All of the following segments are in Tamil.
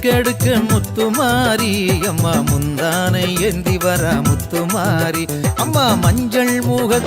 எடுக்க முத்துமாரி அம்மா முந்தானை ஏந்தி வர முத்துமாரி அம்மா மஞ்சள் முக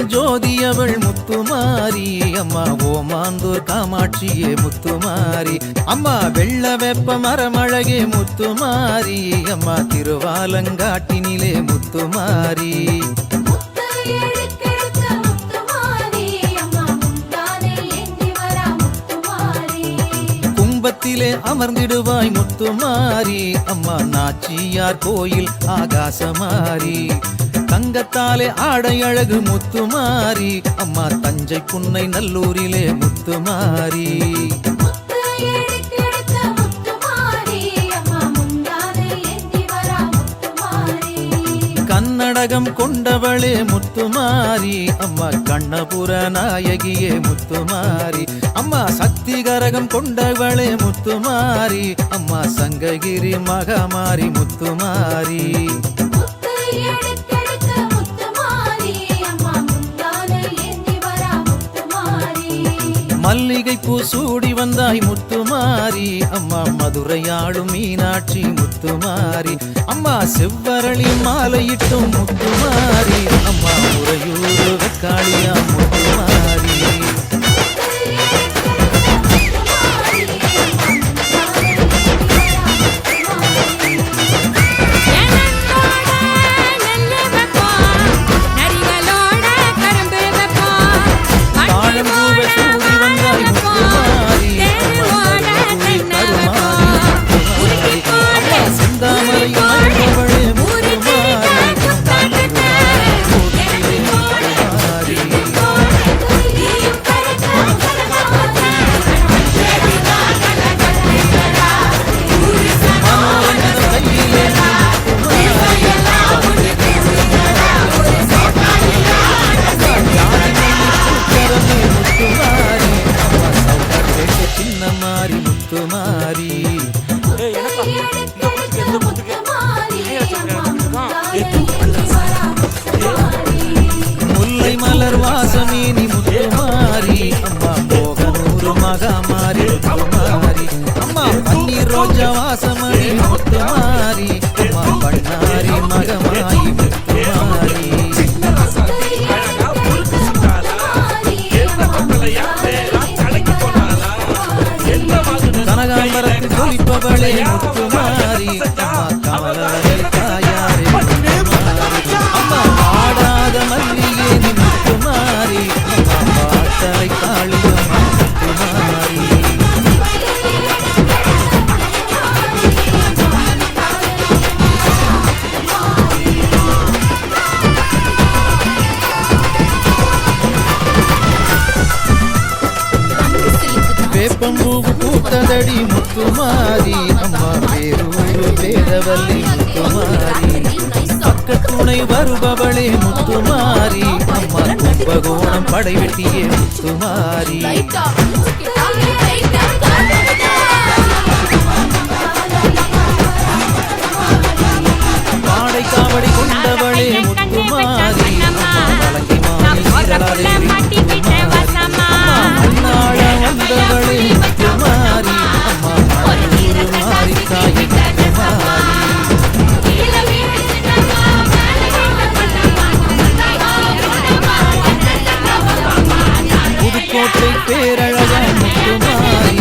ஜோதி அவள் முத்துமாரி அம்மா ஓமாந்தூர் காமாட்சியே முத்துமாரி அம்மா வெள்ள வெப்ப மரமழகே முத்துமாரி அம்மா திருவாலங்காட்டினிலே முத்துமாரி கும்பத்திலே அமர்ந்திடுவாய் முத்துமாரி அம்மா நாச்சியார் கோயில் ஆகாசமாரி தங்கத்தாலே ஆடை அழகு முத்துமாரி அம்மா தஞ்சை புன்னை நல்லூரிலே முத்துமாரி கன்னடகம் கொண்டவளே முத்துமாரி அம்மா கண்ணபுர நாயகியே முத்துமாரி அம்மா சக்தி கரகம் கொண்டவளே முத்துமாரி அம்மா சங்ககிரி மகமாரி முத்துமாரி மல்லிகை பூ சூடி வந்தாய் முத்துமாரி அம்மா மதுரையாடும் மீனாட்சி முத்துமாரி அம்மா செவ்வரளி மாலையிட்டும் முத்துமாரி அம்மா உறையூர் வெக்காளியா முத்துமாரி பேரடி முத்துமாரி அம்மா பேரூரு பேரவல்லி முத்துமாரி பக்கத்துணை வருபவளே முத்துமாரி அம்மா கும்பகோணம் படைவெட்டியே முத்துமாரி பாடை காவடி கொண்டவளே முத்துமாரி அம்மா வலங்கி மாறி சீரலாதேவி மண்ணாள வந்தவளே முத்துமாரி அம்மா மணலூரு மாறி தாயே முத்துமாரி புதுக்கோட்டை பேரழகா முத்துமாரி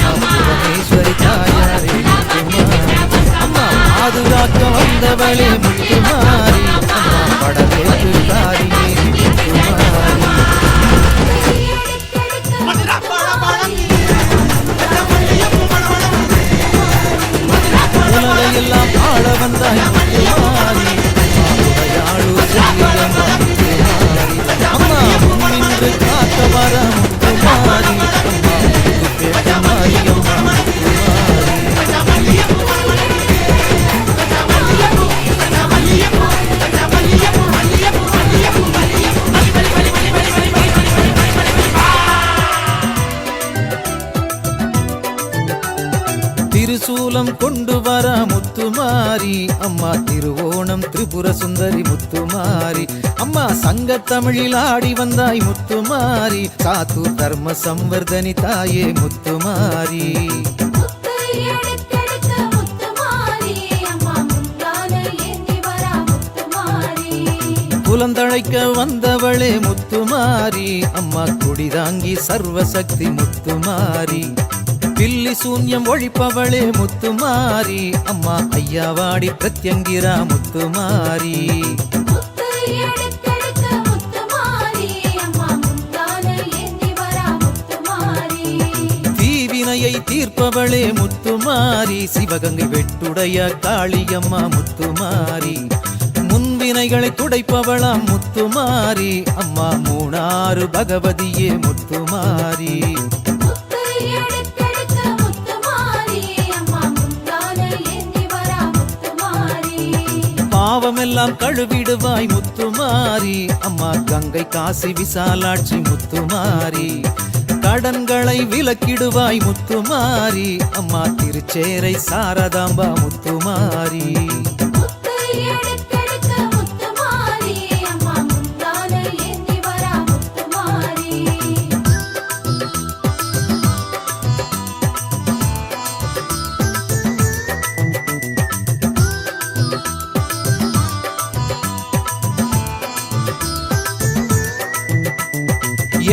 அம்மா புவனேஸ்வரி தாயாரே முத்துமாரி அம்மா பாதுகாக்க வந்தவளே முத்துமாரி அம்மா படவேற்று காரியே முத்துமாரி உலகையெல்லாம் ஆள வந்தாய் முத்துமாரி உடையாளூர் செல்லியம்மா முத்துமாரி அம்மா முன்னின்று காக்க வர முத்துமாரி அம்மா புதுப்பேட்டை மாரியம்மா முத்துமாரி திருசூலம் கொண்டு வர முத்துமாரி அம்மா திருவோணம் திரிபுர சுந்தரி முத்துமாரி அம்மா சங்க தமிழில் ஆடி வந்தாய் முத்துமாரி சாத்தூர் தர்ம சம்வர்தனி தாயே முத்துமாரி குலந்தழைக்க வந்தவளே முத்துமாரி அம்மா குடிதாங்கி சர்வசக்தி முத்துமாரி பில்லி சூன்யம் ஒழிப்பவளே முத்துமாரி அம்மா ஐயாவாடி பிரத்யங்கிரா முத்துமாரி தீவினையை தீர்ப்பவளே முத்துமாரி சிவகங்கை வெட்டுடைய காளியம்மா முத்துமாரி முன்வினைகளை துடைப்பவளாம் முத்துமாரி அம்மா மூணாறு பகவதியே முத்துமாரி பாவமெல்லாம் கழுவிடுவாய் முத்துமாரி அம்மா கங்கை காசி விசாலாட்சி முத்துமாரி கடன்களை விலக்கிடுவாய் முத்துமாரி அம்மா திருச்சேரை சாரதாம்பா முத்துமாரி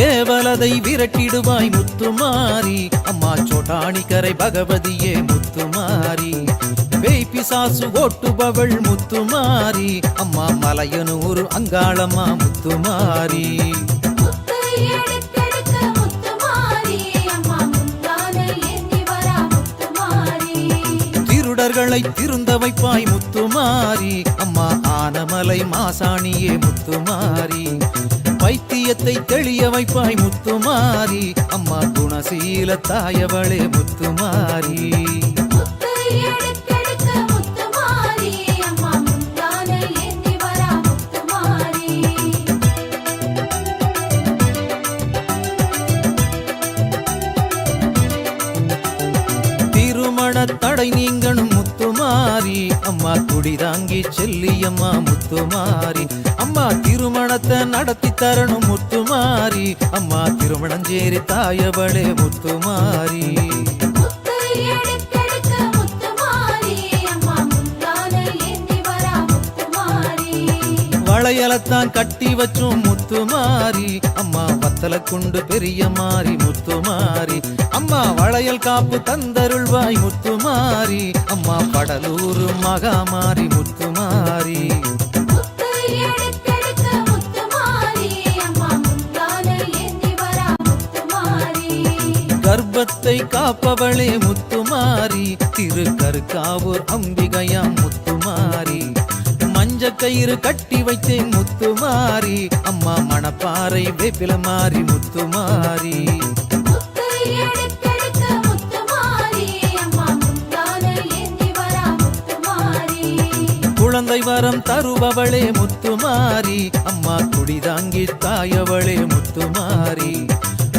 ஏவலதை விரட்டிடுவாய் முத்துமாரி அம்மா சோட்டாணிக்கரை பகவதியே முத்துமாரி பேய் பிசாசு ஓட்டுபவள் முத்துமாரி அம்மா மலையனூர் அங்காளம்மா முத்துமாரி திருடர்களை திருந்த வைப்பாய் முத்துமாரி அம்மா ஆனமலை மாசாணியே முத்துமாரி வைத்தியத்தை தெளிய வைப்பாய் முத்துமாரி அம்மா குணசீல தாயவளே முத்துமாரி தடை நீங்கணும் முத்துமாரி அம்மா குடிதாங்கி செல்லியம்மா முத்துமாரி அம்மா திருமணத்தை நடத்தி தரணும் முத்துமாரி அம்மா திருமணஞ்சேரி தாயவளே முத்துமாரி வளையலத்தான் கட்டி வச்சோம் முத்துமாரி அம்மா வத்தல கொண்டு பெரிய மாறி முத்துமாரி அம்மா வளையல் காப்பு தந்தருள்வாய் முத்துமாரி அம்மா படலூர் மகாமாரி முத்துமாரி கர்ப்பத்தை காப்பவளே முத்துமாரி திருக்கருக்காவூர் அம்பிகையாம் முத்துமாரி மஞ்ச கயிறு கட்டி வைத்தேன் முத்துமாரி அம்மா மணப்பாறை வேப்பில மாறி முத்துமாரி குழந்தை வரம் தருபவளே முத்துமாரி அம்மா குடிதாங்கி தாயவளே முத்துமாரி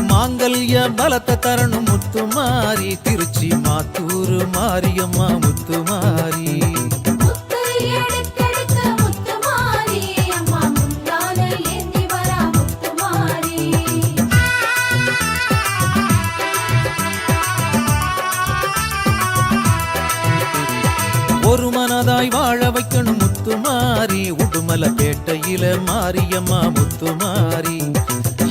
மாங்கல்ய பலத்த தரணும் முத்துமாரி திருச்சி மாத்தூர் மாரியம்மா முத்துமாரி ஒரு மனதாய் வாழ வைக்கணும் முத்துமாரி உடுமல பேட்டையில மாரியம்மா முத்துமாரி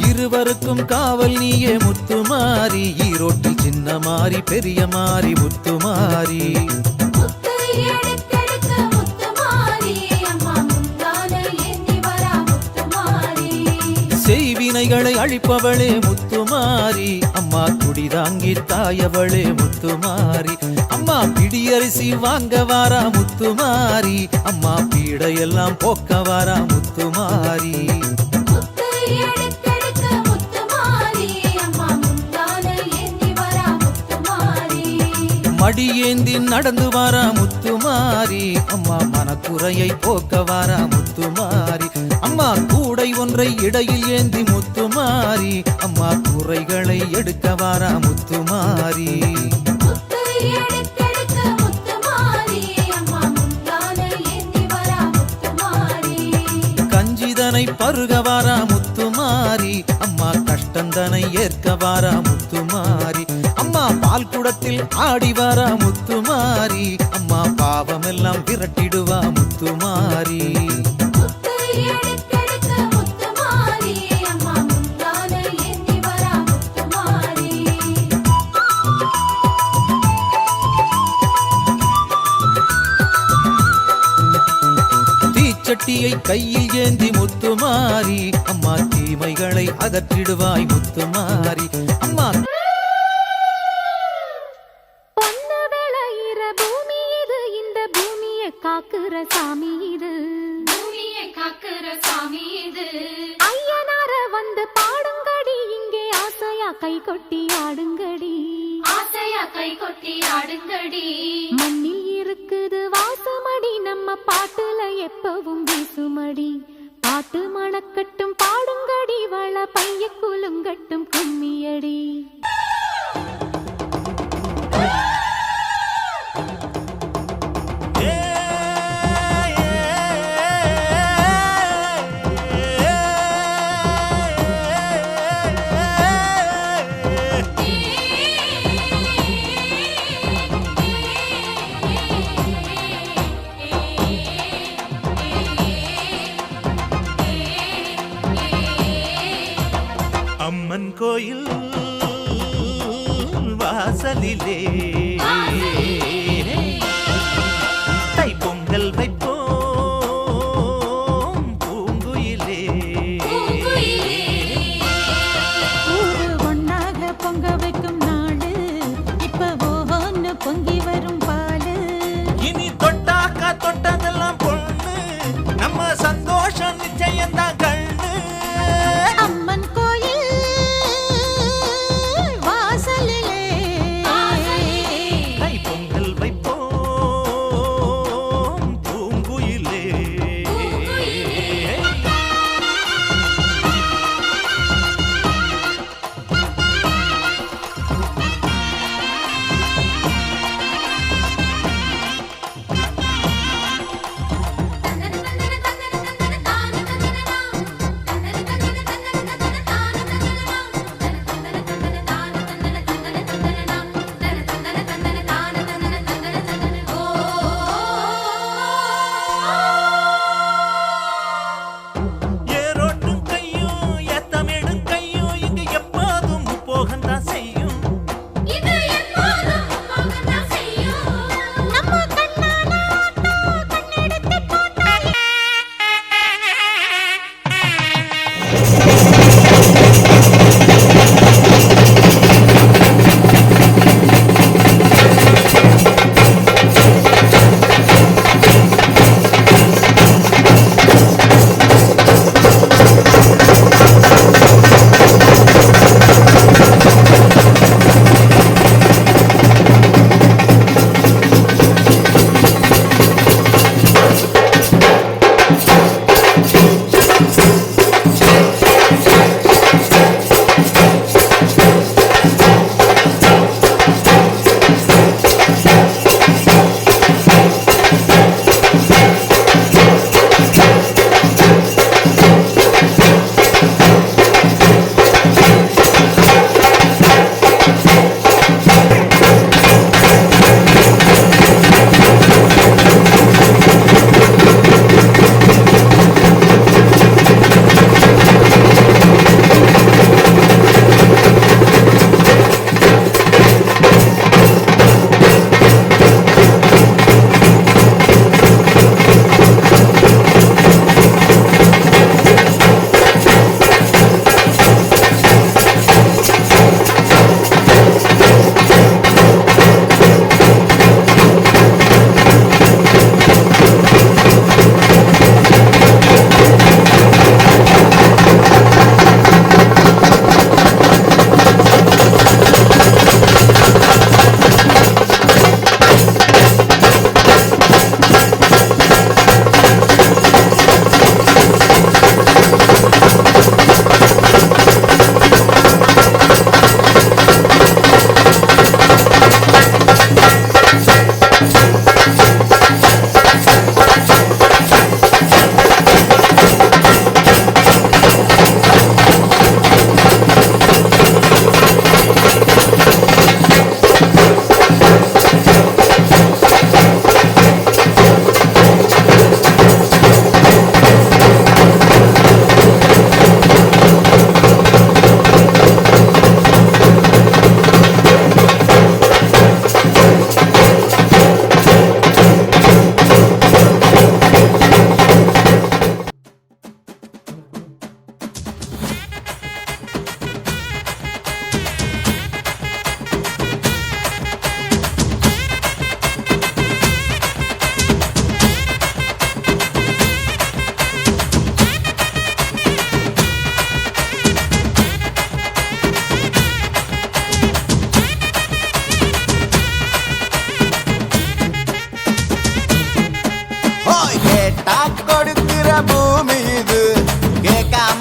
இருவருக்கும் காவல் நீயே முத்துமாரி ஈரோட்டில் சின்ன மாறி பெரிய மாறி முத்துமாரி செய்வினைகளை அழிப்பவளே முத்துமாரி அம்மா குடிதாங்கி தாயவளே முத்துமாரி அம்மா பிடியரிசி வாங்க வாரா முத்துமாரி அம்மா பீடையெல்லாம் போக்க வாரா முத்துமாரி மடியேந்தி நடந்து வாரா முத்துமாரி அம்மா மனக்குறையை போக்க வாரா முத்துமாரி அம்மா கூடை ஒன்றை இடையில் ஏந்தி முத்துமாரி அம்மா குறைகளை எடுக்க வாரா முத்துமாரி கஞ்சிதனை பருக வாரா முத்துமாரி அம்மா கஷ்டந்தனை ஏற்க வாரா முத்துமாரி அம்மா பால் குடத்தில் ஆடி வாரா முத்துமாரி அம்மா பாவமெல்லாம் விரட்டிடுவா முத்துமாரி தீச்சட்டியை கையில் ஏந்தி முத்துமாரி அம்மா தீமைகளை அகற்றிடுவாய் முத்துமாரி அம்மா காக்குற சாமி இது பூமியை காக்குற சாமி இது ஐயனார வந்து பாடுங்கடி இங்கே ஆசையா கை கொட்டி ஆடுங்கடி ஆசையா கை கொட்டி ஆடுங்கடி மண்ணில் இருக்குது வாசமடி நம்ம பாட்டுல எப்பவும் வீசுமடி பாட்டு மணக்கட்டும் பாடுங்கடி வள பைய குலுங்கட்டும் கும்மியடி அம்மன் கோயில் வாசலிலே தைப்பொங்கல் வைப்போம் பூங்குயிலே ஊரு ஒன்னாக பொங்க வைக்கும் நாடு இப்ப ஒன்னு பொங்கி வரும் பாலு இனி தொட்டாக்கா தொட்டதெல்லாம் பொண்ணு நம்ம சந்தோஷம் நிச்சயம்தான் கண்ணு அம்மன் கோயில் தைப்பொங்கல் வைப்போம் பூங்குயிலே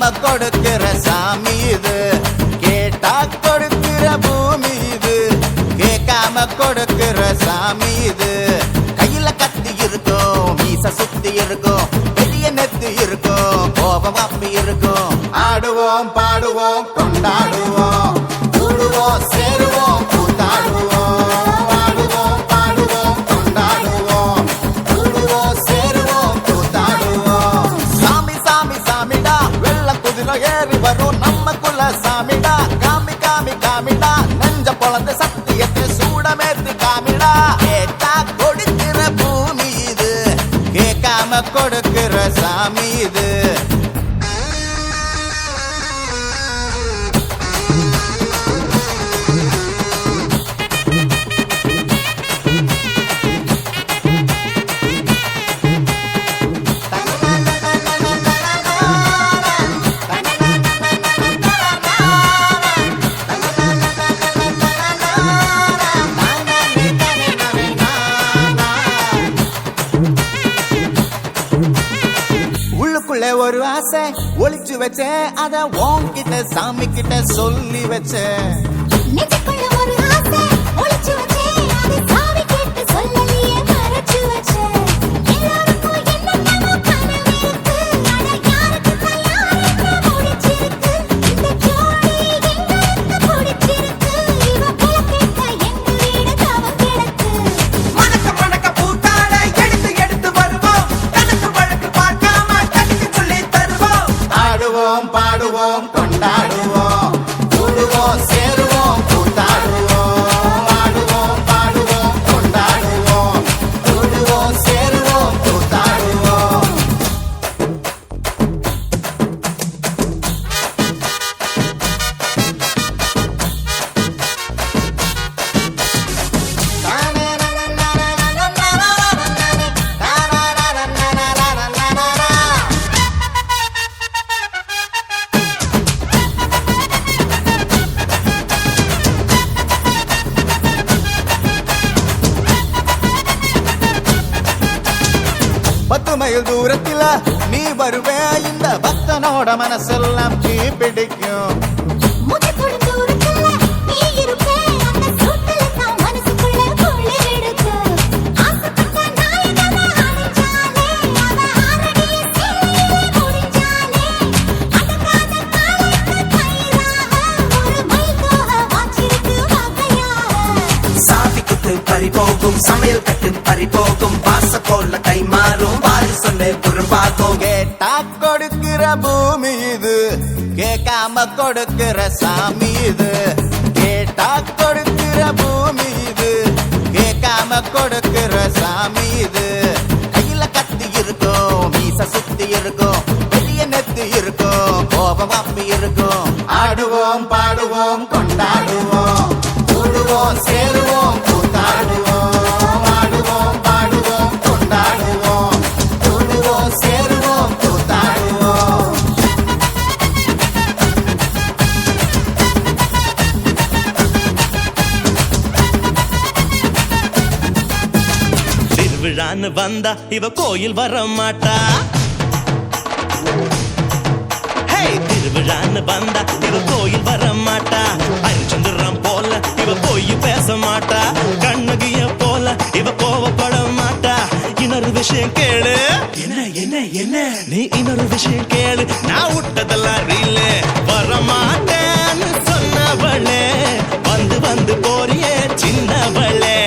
கேட்காம கொடுக்கிற சாமி இது கேட்டா கொடுக்கிற பூமி இது கேட்காம கொடுக்கிற சாமி இது கையில கத்தி இருக்கும் மீச சுத்தி இருக்கும் பெரிய நெத்து இருக்கும் கோபம் அப்பி இருக்கும் ஆடுவோம் பாடுவோம் கொண்டாடுவோம் கூடுவோம் சேருவோம் கூத்தாடுவோம் ஆடுவோம் பாடுவோம் கொண்டாடுவோம் கூடுவோம் சேருவோம் கூத்தாடுவோம் சாமி சாமி சாமிடா வெள்ள குதிரை ஏறி வரும் நம்ம குல சாமிடா காமி காமி காமிடா நெஞ்ச பொழந்த சத்தியத்தை சூடமேத்தி காமிடா கேட்டா கொடுக்கிற பூமி இது கேட்காம கொடுக்கிற சாமி இது உள்ளுக்குள்ள ஒரு ஆசை ஒளிச்சு வச்சேன் அத உன்கிட்ட சாமி கிட்ட சொல்லி வச்சேன் நெஞ்சுக்குள்ள ஒரு ஆசை ஒளிச்சு வச்சேன் அதை சாவி கேட்டு சொல்லலையே மறைச்சு வச்சேன் எல்லாருக்கும் என்னென்னமோ கனவு இருக்கு ஆனா யாருக்கு யாருக்கு முடிச்சிருக்கு இந்த ஜோடி எங்களுக்கு பிடிச்சிருக்கு இவ போல கேட்டா எங்க வீடு தவம் கிடக்கு மணக்க மணக்க பூத்தாட எடுத்து எடுத்து வருவோம் கணக்கு வழக்கு பார்க்காம கணக்கு சொல்லி தருவோம் ஆடுவோம் பாடுவோம் கொண்டாடுவோம் கூடுவோம் சேருவோம் கூத்தாடுவோம் ஆடுவோம் பாடுவோம் கொண்டாடுவோம் கூடுவோம் சேருவோம் கூத்தாடுவோம் பத்து மைல் தூரத்தில நீ வருவே இந்த பக்தனோட மனசெல்லாம் தீ பிடிக்கும் முதுகுள் தூரத்துல நீ இருப்பே அந்த சூட்டுல நான் மனசுக்குள்ள குளிர் எடுத்து ஆசைப்பட்ட நாயகனை அடைஞ்சாலே அவ ஆரடிய சேலையிலே முடிஞ்சாலே அடங்காத காலைக்கு கயிறாக ஒரு மைல்கோக வாச்சிருக்கு வகையாக சாவி குத்து பறி போகும் சமையல் கட்டு பறி போகும் பாச போல கை மாறும் வாரி சொன்ன பொறுப்பாகும் கேட்டா கொடுக்கிற பூமி இது கேட்காம கொடுக்கிற சாமி இது கேட்டா கொடுக்கிற பூமி இது கேட்காம கொடுக்கிற சாமி இது கையில கத்தி இருக்கும் மீச சுத்தி இருக்கும் பெரிய நெத்து இருக்கும் கோபம் அப்பி இருக்கும் ஆடுவோம் பாடுவோம் கொண்டாடுவோம் கூடுவோம் சேருவோம் கூத்தாடுவோம் ஆடுவோம் பாடுவோம் கொண்டாடுவோம் கூடுவோம் சேருவோம் கூத்தாடுவோம் திருவிழான்னு வந்தா இவ கோயில் வர மாட்டா. ஹே, திருவிழான்னு வந்தா இவ கோயில் வர மாட்டா. அரிச்சந்திரம் போல இவ போய் பேச மாட்டா. கண்ணகிய போல இவ கோவப்பட மாட்டா. இன்னொரு விஷயம் கேளு. என்ன என்ன என்ன நீ இன்னொரு விஷயம் கேளு. நான் விட்டதெல்லாம் ரீலு. வர மாட்டேன்னு சொன்னவளே வந்து வந்து போறியே சின்னவளே.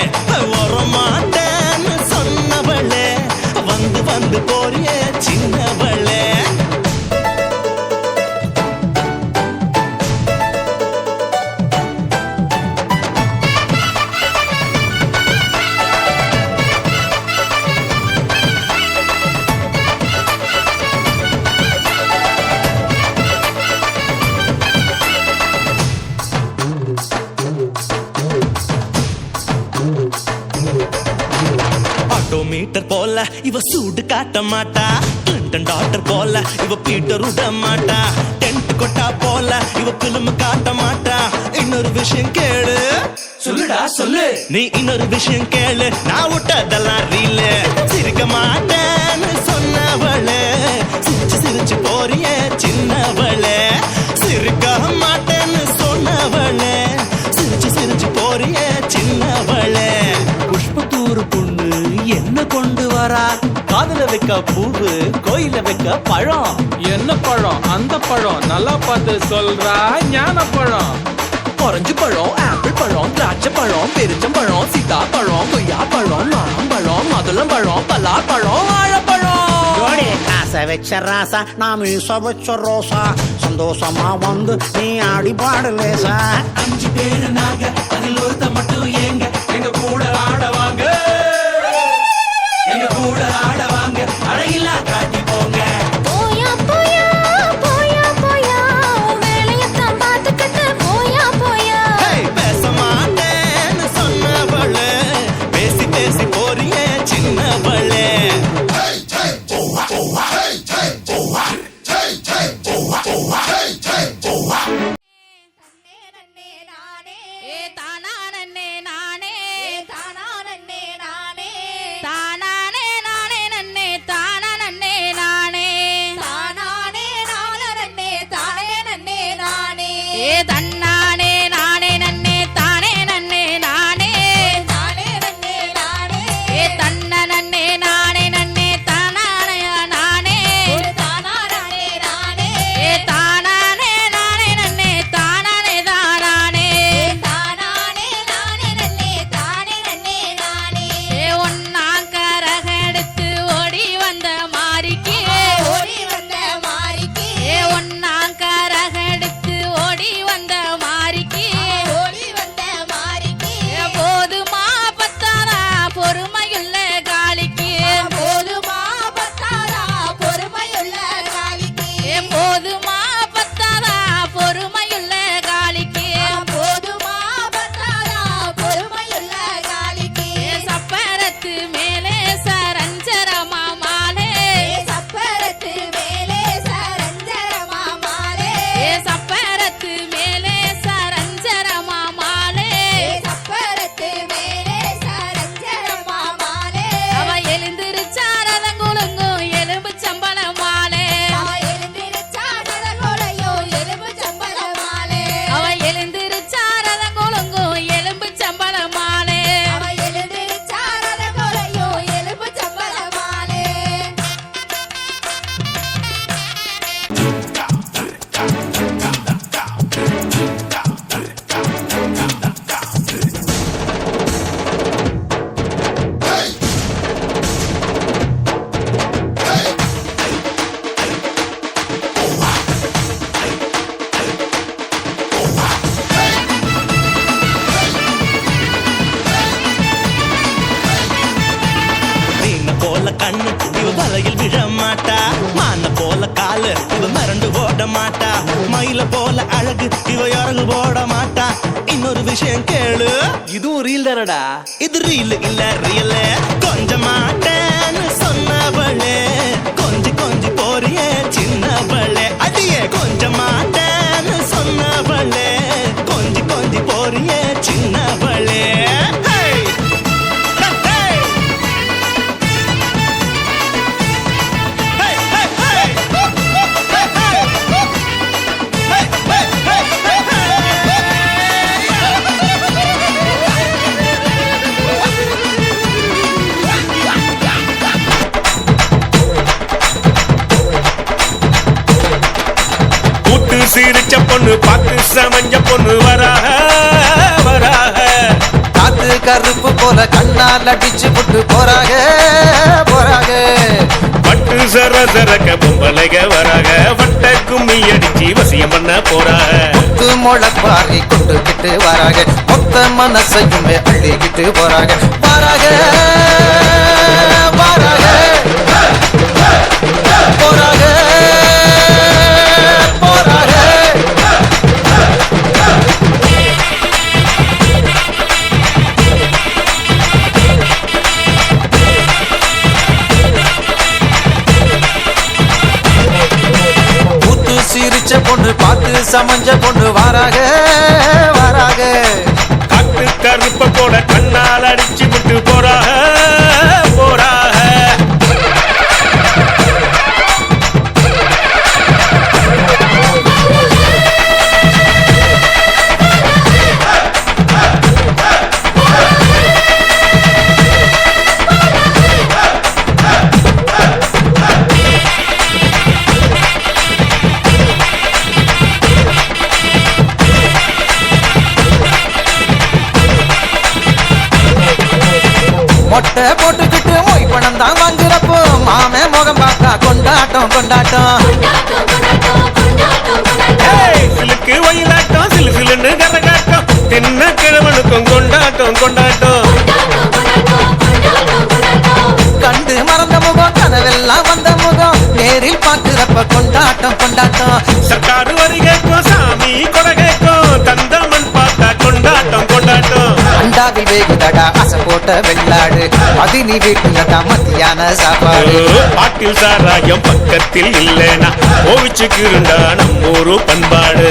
வர மாட்டேன்னு சொன்னவளே வந்து வந்து போறியே சின்னவளே. மீட்டர் போல இவ சூடு காட்ட மாட்டா. கிளின்டன் டாக்டர் போல இவ பீட்டர் விட மாட்டா. டென்ட் கொட்டா போல இவ பிலிம் காட்ட மாட்டா. இன்னொரு விஷயம் கேளு. சொல்லுடா சொல்லு. நீ இன்னொரு விஷயம் கேளு. நான் விட்டதெல்லாம் ரீலு. சிரிக்க மாட்டேன்னு சொன்னவளே சிரிச்சு சிரிச்சு போறியே சின்னவளே சிரிக்க மாட்டேன்னு சொன்னவளே சிரிச்சு சிரிச்சு போறியே சின்னவளே புஷ்பத்தூர் பொண்ணு என்ன கொண்டு வரா காதுல வைக்க பூவு கோயில வைக்க பழம் என்ன பழம் அந்த பழம் நல்லா பார்த்து சொல்றா ஞான பழம் ஆரஞ்சு பழம் ஆப்பிள் பழம் திராட்சை பழம் பெருச்சம்பழம் சீதா பழம் கொய்யா பழம் நாரம்பழம் மாதுளம் பழம் பலார் பழம் வாழைப்பழம் ஜோடி ஆசை வச்ச ராசா நான் மீச வச்ச ரோசா சந்தோஷமா வந்து நீ ஆடி பாடலேசா 5 பேரு நாங்க அதில் ஒருத்த மட்டும் ஏங்க எங்க கூட ஆடவாங்க எங்க கூட ஆடவாங்க அழகில்லா காட்டி போங்க போயா போயா போயா போயா வேலையத்தான் பார்த்துக்கிட்டு போயா போயா பேச மாட்டேன்னு சொன்னவளே பேசி பேசி போறியே சின்னவளே ஏ தானானே நானே தானானே நானே தானானே நானே நன்னே தானானே நானே தானானே நானே தானே நன்னே நானே ஏ தன்னானே நானே நன்னே தானே நன்னே நானே தானே நன்னே நானே ஏ தன்ன நன்னே நானே நன்னே தானானே நானே தானானே நானே ஏ தானானே நானே நன்னே தானானே தானானே தானானே நானே நன்னே தானே நன்னே நானே ஏ ஒன்னாங்கரக எடுத்து ஓடி வந்த மாரிக்கு ஓடி வந்த மாரிக்கு ஏ ஒன்னாங்கரக எடுத்து ஓடி வந்த மாரிக்கு ஓடி வந்த மாரிக்கு ஏ போதுமா பத்தாரா பொறுமையுள்ள காலிக்கு போதுமா பத்தாரா பொறுமையுள்ள காலிக்கு ஏ போதுமா பத்தாரா பொறுமையுள்ள காலிக்கு போதுமா பத்தாரா பொறுமையுள்ள காலிக்கு சப்பரத்து மேலே சரஞ்சரமா மாலே சப்பரத்து மேலே சரஞ்சரமா மாலே சப்பரத்து மேலே சரஞ்சரமா மாலே சப்பரத்து மேலே சரஞ்சரமா மாலே அவ எழுந்திருச்சாரதங்குலுங்கும் எலும்பு சம்பள மாலே அவ எழுந்திருச்சாரதங்குலையோ எலும்பு சம்பள மாலே அவ எழுந்திருச்சாரதங்குலுங்கும் எலும்பு சம்பள மாலே அவ எழுந்திருச்சாரதங்குலையோ எலும்பு சம்பள மாலே மீன போல கண்ணு இவ வலையில் விழ மாட்டா மான போல காலு இவ மறந்து ஓட மாட்டா மயில போல அழகு இவ இறங்கு போட மாட்டா இன்னொரு விஷயம் கேளு இதுவும் ரீல் தானடா இது ரீல் இல்ல ரியல் கொஞ்ச மாட்டேன்னு சொன்னவளே கொஞ்சி கொஞ்சி போறியே சின்னவளே அடியே கொஞ்ச மாட்டேன்னு சொன்னவளே கொஞ்சி கொஞ்சி போறியே சின்னவளே Hey! Hey! Hey, hey, hey! Hey, hey! Hey, கூட்டு சிரிச்ச பொண்ணு பார்த்து சமஞ்ச பொண்ணு வராக வராக காத்து கருப்பு போல கண்ணால் அடிச்சு புட்டு போறாக போறாக பட்டு சர சரக்க பொம்பளைக வராக வட்ட கும்மி அடிச்சு வசியம் பண்ண போறாக முத்து முளைப்பாரி கொண்டுகிட்டு வராக மொத்த மனசையுமே அள்ளிக்கிட்டு போறாக வராக வராக போறாக போறாக கூத்து சிரிச்ச பொண்ணு பார்த்து சமஞ்ச பொண்ணு வராக வராக காட்டு கருப்ப போல கண்ணால் அடிச்சு விட்டு போறாக போறாக தான் வாங்குறப்போ மாமே முகம் பார்த்தா கொண்டாட்டம் கொண்டாட்டம் சிலுக்கு ஒயிலாட்டம் சிலு சிலுன்னு கரகாட்டம் தின்ன கிழவனுக்கும் கொண்டாட்டம் கொண்டாட்டம் கண்டு மறந்த முகம் கனவெல்லாம் வந்த முகம் நேரில் பார்க்கிறப்ப கொண்டாட்டம் கொண்டாட்டம் சர்க்காரு வரி கேட்கும் சாமி கொடை கேட்கும் தந்தமன் பார்த்தா கொண்டாட்டம் கொண்டாட்டம் அண்டாவில் வேகுதடா அசை போட்ட வெள்ளாடு அது நீ வீட்டுல தான் மத்தியான சாப்பாடு பாட்டில் சாராயம் பக்கத்தில் இல்லைனா ஓவிச்சுக்கு இருந்தா நம்ம ஊரு பண்பாடு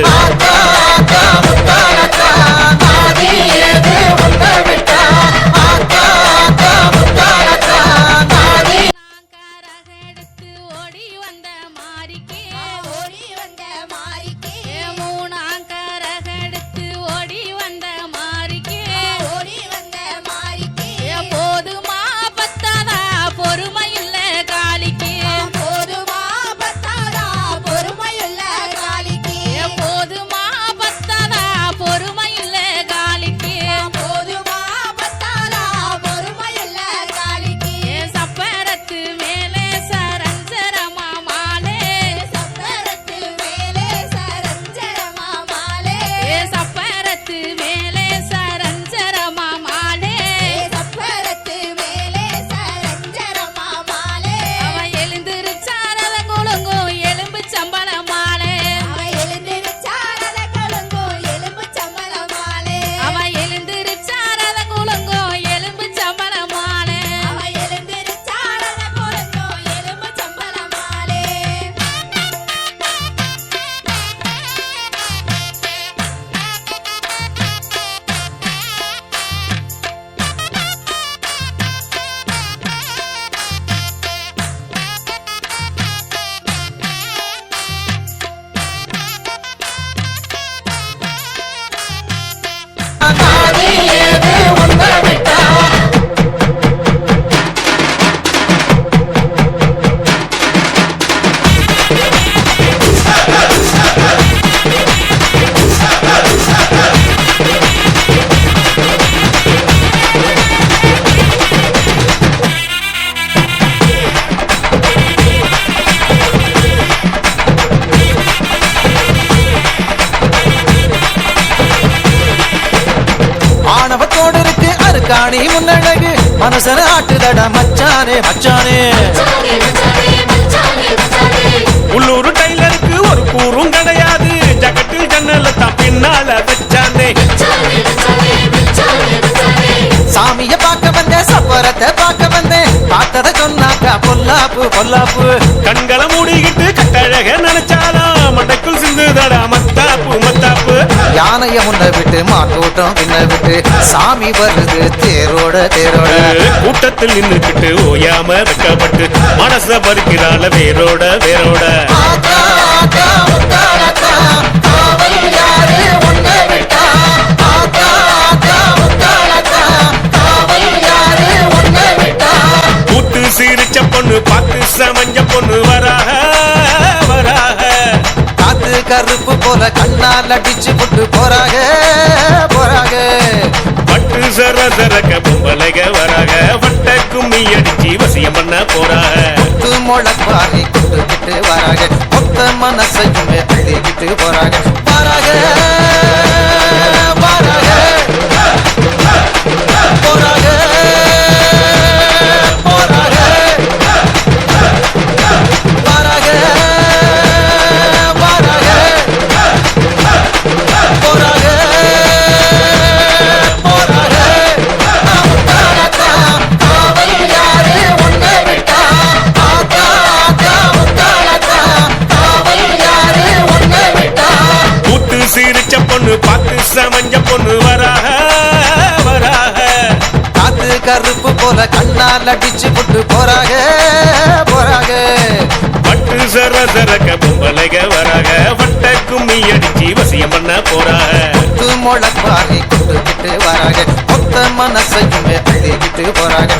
காணி முன்னழகு மனசன ஆட்டுதடா மச்சானே மச்சானே உள்ளூர் டைலருக்கு ஒரு கூறும் கிடையாது ஜகட்டில் ஜன்னல தான் பின்னால வச்சானே சாமிய பார்க்க வந்தேன் சப்பரத்தை பார்க்க வந்தேன் பார்த்தத சொன்னாக்கா பொல்லாப்பு பொல்லாப்பு கண்களை மூடிக்கிட்டு கட்டழக நினைச்சாலாம் மண்டைக்குள் சிந்துதடா மத்தாப்பு மத்தாப்பு யானைய முன்ன விட்டு மாட்டோட்டம் பின்ன விட்டு சாமி வருது தேரோட தேரோட கூட்டத்தில் நின்னுக்கிட்டு ஓயாம வெக்கப்பட்டு மனச பறிக்கிறாள வேரோட வேரோட கூத்து சிரிச்ச பொண்ணு பார்த்து சமஞ்ச பொண்ணு வராக வராக காத்து கருப்பு போல கண்ணால் அடிச்சு புட்டு போறாக போறாக பட்டு சர சரக்க பொம்பளைக வராக வட்ட கும்மி அடிச்சு வசியம் பண்ண போறாக குத்து முளப்பாரி குட்டுக்கிட்டு வராக மொத்த மனசையுமே அள்ளிக்கிட்டு போறாக வராக வராக போறாக போறாக வராக வராக போறாக போறாக காவல் யாரு உன்னை விட்டா ஆத்தா ஆத்தா முத்தாளத்தா காவல் யாரு உன்னை விட்டா கூத்து சிரிச்ச பொண்ணு பார்த்து சமஞ்ச பொண்ணு வராக வராக காத்து கருப்பு போல கண்ணால் அடிச்சு புட்டு போறாக போறாக பட்டு சர சரக்க பொம்பளைக வராக வட்ட கும்மி அடிச்சு வசியம் பண்ண போறாக குத்து முளப்பாரி குட்டுக்கிட்டு வராக மொத்த மனசையுமே அள்ளிக்கிட்டு போறாக